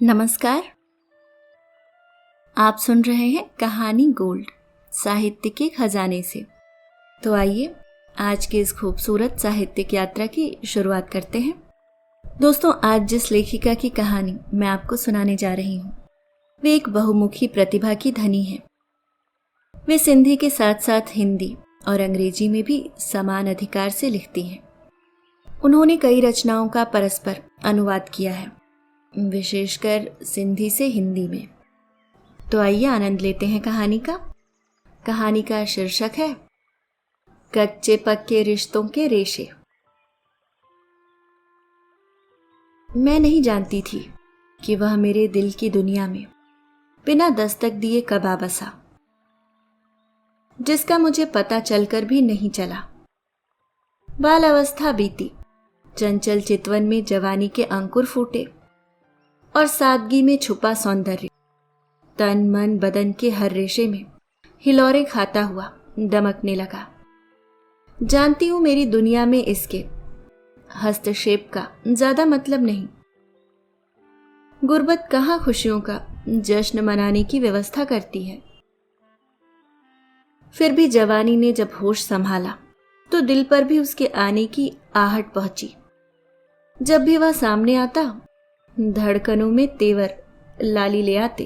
नमस्कार। आप सुन रहे हैं कहानी गोल्ड साहित्य के खजाने से। तो आइए आज की इस खूबसूरत साहित्यिक यात्रा की शुरुआत करते हैं। दोस्तों, आज जिस लेखिका की कहानी मैं आपको सुनाने जा रही हूँ वे एक बहुमुखी प्रतिभा की धनी है। वे सिंधी के साथ साथ हिंदी और अंग्रेजी में भी समान अधिकार से लिखती हैं। उन्होंने कई रचनाओं का परस्पर अनुवाद किया है, विशेषकर सिंधी से हिंदी में। तो आइए आनंद लेते हैं कहानी का। कहानी का शीर्षक है कच्चे पक्के रिश्तों के रेशे। मैं नहीं जानती थी कि वह मेरे दिल की दुनिया में बिना दस्तक दिए कब आ बसा, जिसका मुझे पता चलकर भी नहीं चला। बाल अवस्था बीती, चंचल चितवन में जवानी के अंकुर फूटे और सादगी में छुपा सौंदर्य तन मन बदन के हर रेशे में हिलौरे खाता हुआ दमकने लगा। जानती हूं मेरी दुनिया में इसके हस्तक्षेप का ज्यादा मतलब नहीं। गुर्बत कहां खुशियों का जश्न मनाने की व्यवस्था करती है। फिर भी जवानी ने जब होश संभाला तो दिल पर भी उसके आने की आहट पहुंची। जब भी वह सामने आता धड़कनों में तेवर लाली ले आते।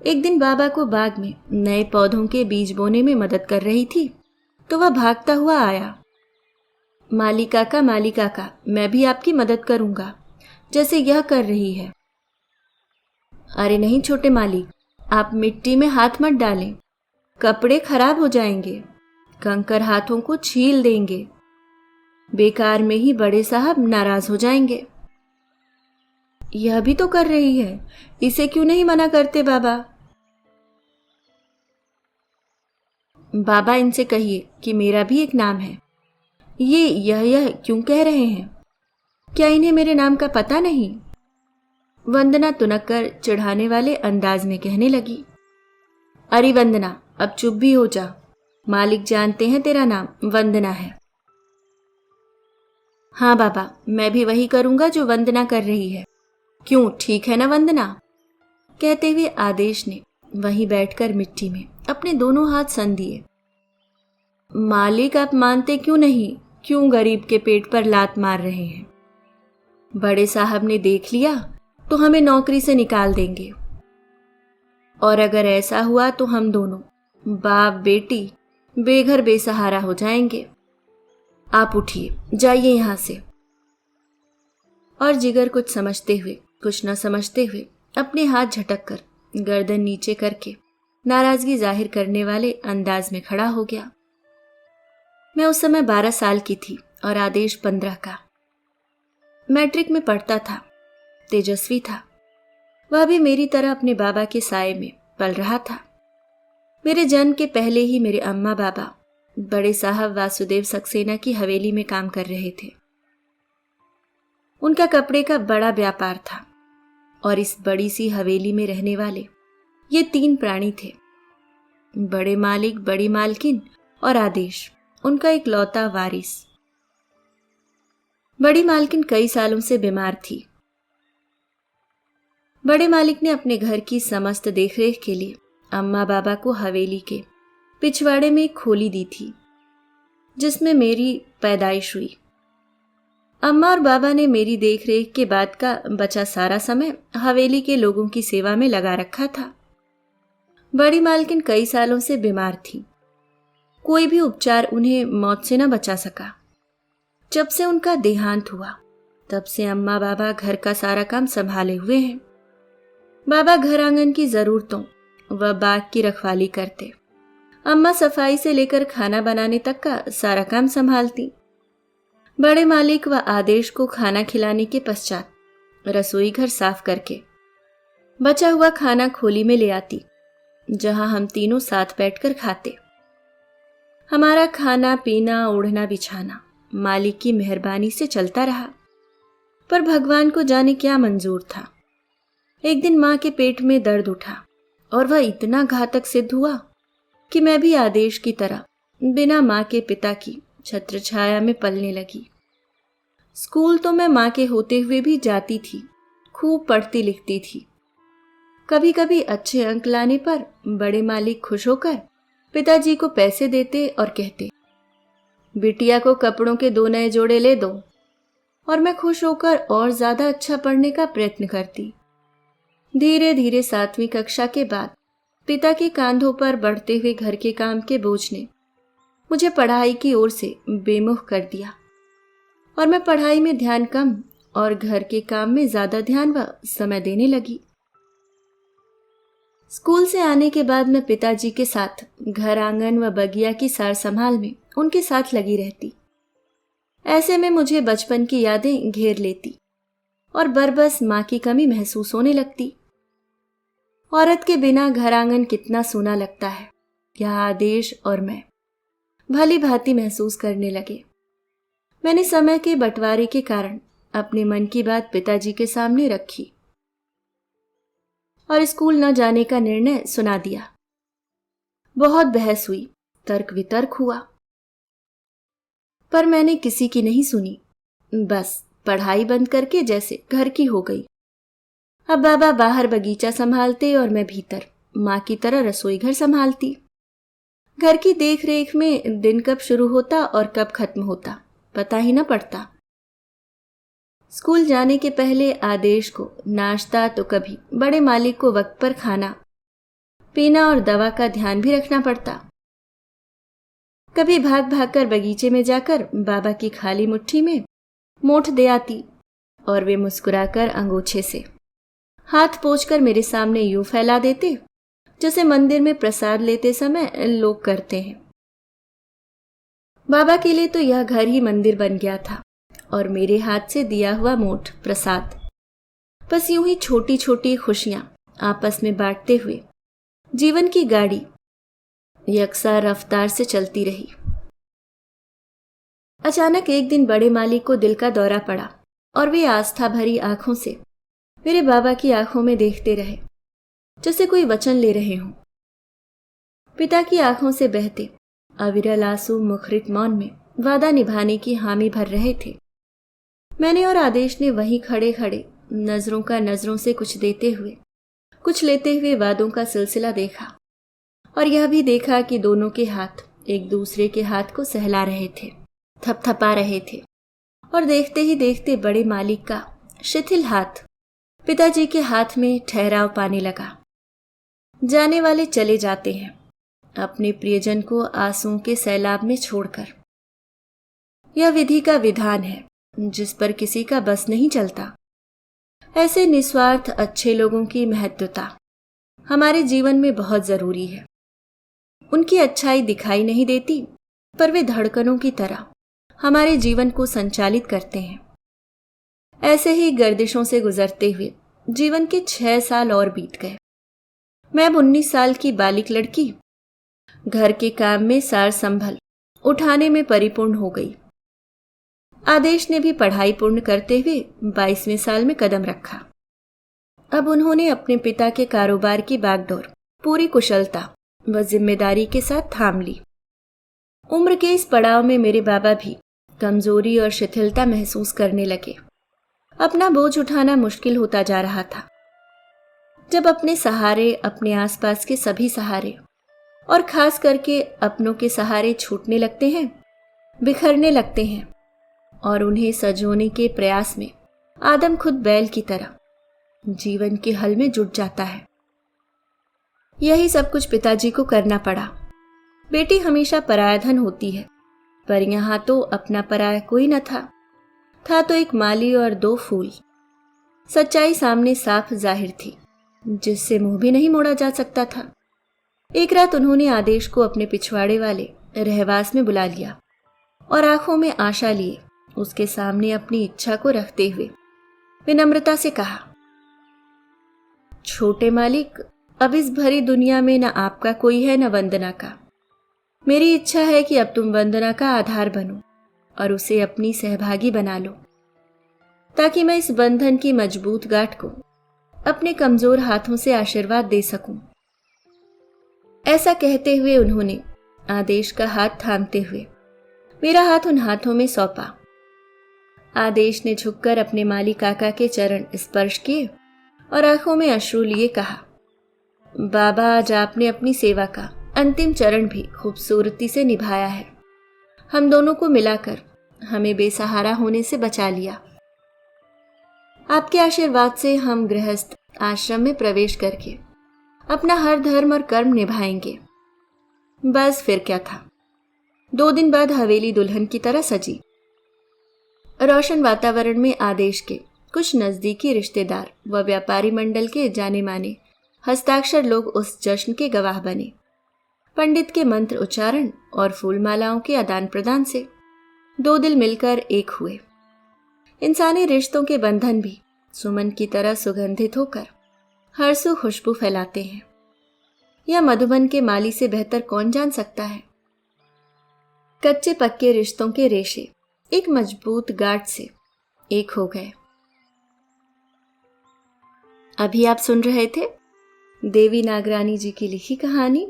एक दिन बाबा को बाग में नए पौधों के बीज बोने में मदद कर रही थी तो वह भागता हुआ आया। माली काका, मैं भी आपकी मदद करूंगा जैसे यह कर रही है। अरे नहीं छोटे माली, आप मिट्टी में हाथ मत डालें, कपड़े खराब हो जाएंगे, कंकर हाथों को छील देंगे, बेकार में ही बड़े साहब नाराज हो जाएंगे। यह भी तो कर रही है, इसे क्यों नहीं मना करते बाबा? बाबा, इनसे कहिए कि मेरा भी एक नाम है। ये यह क्यों कह रहे हैं? क्या इन्हें मेरे नाम का पता नहीं? वंदना तुनक कर चिढ़ाने वाले अंदाज में कहने लगी। अरे वंदना, अब चुप भी हो जा। मालिक जानते हैं तेरा नाम वंदना है। हाँ बाबा, मैं भी वही करूंगा जो वंदना कर रही है। क्यों, ठीक है ना वंदना? कहते हुए आदेश ने वहीं बैठकर मिट्टी में अपने दोनों हाथ सन दिए। मालिक, आप मानते क्यों नहीं? क्यों गरीब के पेट पर लात मार रहे हैं? बड़े साहब ने देख लिया तो हमें नौकरी से निकाल देंगे, और अगर ऐसा हुआ तो हम दोनों बाप बेटी बेघर बेसहारा हो जाएंगे। आप उठिए, जाइए यहां से। और जिगर कुछ समझते हुए कुछ न समझते हुए अपने हाथ झटक कर गर्दन नीचे करके नाराजगी जाहिर करने वाले अंदाज में खड़ा हो गया। मैं उस समय 12 साल की थी और आदेश 15 का। मैट्रिक में पढ़ता था, तेजस्वी था। वह भी मेरी तरह अपने बाबा के साए में पल रहा था। मेरे जन्म के पहले ही मेरे अम्मा बाबा बड़े साहब वासुदेव सक्सेना की हवेली में काम कर रहे थे। उनका कपड़े का बड़ा व्यापार था और इस बड़ी सी हवेली में रहने वाले ये 3 प्राणी थे, बड़े मालिक, बड़ी मालकिन और आदेश, उनका एक लौता वारिस। बड़ी मालकिन कई सालों से बीमार थी। बड़े मालिक ने अपने घर की समस्त देखरेख के लिए अम्मा बाबा को हवेली के पिछवाड़े में एक खोली दी थी जिसमें मेरी पैदाइश हुई। अम्मा और बाबा ने मेरी देखरेख के बाद का बचा सारा समय हवेली के लोगों की सेवा में लगा रखा था। बड़ी मालकिन कई सालों से बीमार थी। कोई भी उपचार उन्हें मौत से न बचा सका। जब से उनका देहांत हुआ तब से अम्मा बाबा घर का सारा काम संभाले हुए हैं। बाबा घर आंगन की जरूरतों व बाग की रखवाली करते। अम्मा सफाई से लेकर खाना बनाने तक का सारा काम संभालती। बड़े मालिक व आदेश को खाना खिलाने के पश्चात रसोई घर साफ करके बचा हुआ खाना खोली में ले आती, जहां हम तीनों साथ बैठकर खाते। हमारा खाना पीना ओढ़ना बिछाना मालिक की मेहरबानी से चलता रहा, पर भगवान को जाने क्या मंजूर था। एक दिन मां के पेट में दर्द उठा और वह इतना घातक सिद्ध हुआ कि मैं भी आदेश की तरह बिना मां के पिता की छत्र छाया में पलने लगी। स्कूल तो मैं मां के होते हुए भी जाती थी, खूब पढ़ती लिखती थी। कभी कभी अच्छे अंक लाने पर बड़े मालिक खुश होकर पिताजी को पैसे देते और कहते, बिटिया को कपड़ों के 2 नए जोड़े ले दो, और मैं खुश होकर और ज्यादा अच्छा पढ़ने का प्रयत्न करती। धीरे धीरे 7वीं कक्षा के बाद पिता के कांधों पर बढ़ते हुए घर के काम के बोझ ने मुझे पढ़ाई की ओर से बेमुख कर दिया, और मैं पढ़ाई में ध्यान कम और घर के काम में ज्यादा ध्यान व समय देने लगी। स्कूल से आने के बाद मैं पिताजी के साथ घर आंगन व बगिया की सार संभाल में उनके साथ लगी रहती। ऐसे में मुझे बचपन की यादें घेर लेती और बरबस मां की कमी महसूस होने लगती। औरत के बिना घर आंगन कितना सूना लगता है, यह आदेश और मैं भली भांति महसूस करने लगे। मैंने समय के बंटवारे के कारण अपने मन की बात पिताजी के सामने रखी और स्कूल न जाने का निर्णय सुना दिया। बहुत बहस हुई, तर्क वितर्क हुआ, पर मैंने किसी की नहीं सुनी। बस पढ़ाई बंद करके जैसे घर की हो गई। अब बाबा बाहर बगीचा संभालते और मैं भीतर मां की तरह रसोई घर संभालती। घर की देख रेख में दिन कब शुरू होता और कब खत्म होता पता ही न पड़ता। स्कूल जाने के पहले आदेश को नाश्ता तो कभी बड़े मालिक को वक्त पर खाना पीना और दवा का ध्यान भी रखना पड़ता। कभी भाग भाग कर बगीचे में जाकर बाबा की खाली मुट्ठी में मोठ दे आती और वे मुस्कुराकर अंगोछे से हाथ पोंछकर मेरे सामने यूं फैला देते जैसे मंदिर में प्रसाद लेते समय लोग करते हैं। बाबा के लिए तो यह घर ही मंदिर बन गया था और मेरे हाथ से दिया हुआ मोठ प्रसाद बस यूं ही छोटी छोटी खुशियां आपस में बांटते हुए जीवन की गाड़ी यकसा रफ्तार से चलती रही। अचानक एक दिन बड़े मालिक को दिल का दौरा पड़ा और वे आस्था भरी आंखों से मेरे बाबा की आंखों में देखते रहे जैसे कोई वचन ले रहे हों। पिता की आंखों से बहते अविरल आंसू मुखरित मौन में वादा निभाने की हामी भर रहे थे। मैंने और आदेश ने वहीं खड़े खड़े नजरों का नजरों से कुछ देते हुए कुछ लेते हुए वादों का सिलसिला देखा और यह भी देखा कि दोनों के हाथ एक दूसरे के हाथ को सहला रहे थे, थपथपा रहे थे। और देखते ही देखते बड़े मालिक का शिथिल हाथ पिताजी के हाथ में ठहराव पाने लगा। जाने वाले चले जाते हैं अपने प्रियजन को आंसुओं के सैलाब में छोड़कर। यह विधि का विधान है जिस पर किसी का बस नहीं चलता। ऐसे निस्वार्थ अच्छे लोगों की महत्वता हमारे जीवन में बहुत जरूरी है। उनकी अच्छाई दिखाई नहीं देती, पर वे धड़कनों की तरह हमारे जीवन को संचालित करते हैं। ऐसे ही गर्दिशों से गुजरते हुए जीवन के 6 साल और बीत गए। मैं अब 19 साल की बालिक लड़की घर के काम में सार संभल उठाने में परिपूर्ण हो गई। आदेश ने भी पढ़ाई पूर्ण करते हुए 22वें साल में कदम रखा। अब उन्होंने अपने पिता के कारोबार की बागडोर पूरी कुशलता व जिम्मेदारी के साथ थाम ली। उम्र के इस पड़ाव में मेरे बाबा भी कमजोरी और शिथिलता महसूस करने लगे। अपना बोझ उठाना मुश्किल होता जा रहा था। जब अपने सहारे, अपने आसपास के सभी सहारे और खास करके अपनों के सहारे छूटने लगते हैं, बिखरने लगते हैं और उन्हें सजोने के प्रयास में आदम खुद बैल की तरह जीवन के हल में जुट जाता है। यही सब कुछ पिताजी को करना पड़ा। बेटी हमेशा पराया धन होती है, पर यहां तो अपना पराया कोई न था तो एक माली और 2 फूल। सच्चाई सामने साफ जाहिर थी, जिससे मुंह भी नहीं मोड़ा जा सकता था। एक रात उन्होंने आदेश को अपने पिछवाड़े वाले रहवास में बुला लिया और आंखों में आशा लिए उसके सामने अपनी इच्छा को रखते हुए विनम्रता से कहा, छोटे मालिक, अब इस भरी दुनिया में न आपका कोई है न वंदना का। मेरी इच्छा है कि अब तुम वंदना का आधार बनो और उसे अपनी सहभागी बना लो, ताकि मैं इस बंधन की मजबूत गांठ को अपने कमजोर हाथों से आशीर्वाद दे सकूं। ऐसा कहते हुए उन्होंने आदेश का हाथ थामते हुए मेरा हाथ उन हाथों में सौंपा। आदेश ने झुककर अपने माली काका के चरण स्पर्श किए और आंखों में अश्रु लिए कहा, बाबा, आज आपने अपनी सेवा का अंतिम चरण भी खूबसूरती से निभाया है। हम दोनों को मिलाकर हमें बेसहारा होने से बचा लिया। आपके आशीर्वाद से हम गृहस्थ आश्रम में प्रवेश करके अपना हर धर्म और कर्म निभाएंगे। बस फिर क्या था। 2 दिन बाद हवेली दुल्हन की तरह सजी। रोशन वातावरण में आदेश के कुछ नजदीकी रिश्तेदार व व्यापारी मंडल के जाने माने हस्ताक्षर लोग उस जश्न के गवाह बने। पंडित के मंत्र उच्चारण और फूलमालाओं के आदान प्रदान से 2 दिल मिलकर एक हुए। इंसानी रिश्तों के बंधन भी सुमन की तरह सुगंधित होकर हर्षो खुशबू फैलाते हैं। यह मधुबन के माली से बेहतर कौन जान सकता है। कच्चे पक्के रिश्तों के रेशे एक मजबूत गांठ से एक हो गए। अभी आप सुन रहे थे देवी नागरानी जी की लिखी कहानी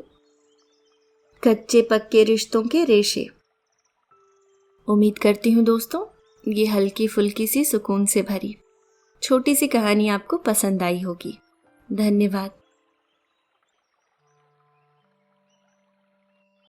कच्चे पक्के रिश्तों के रेशे। उम्मीद करती हूँ दोस्तों ये हल्की फुल्की सी सुकून से भरी छोटी सी कहानी आपको पसंद आई होगी। धन्यवाद।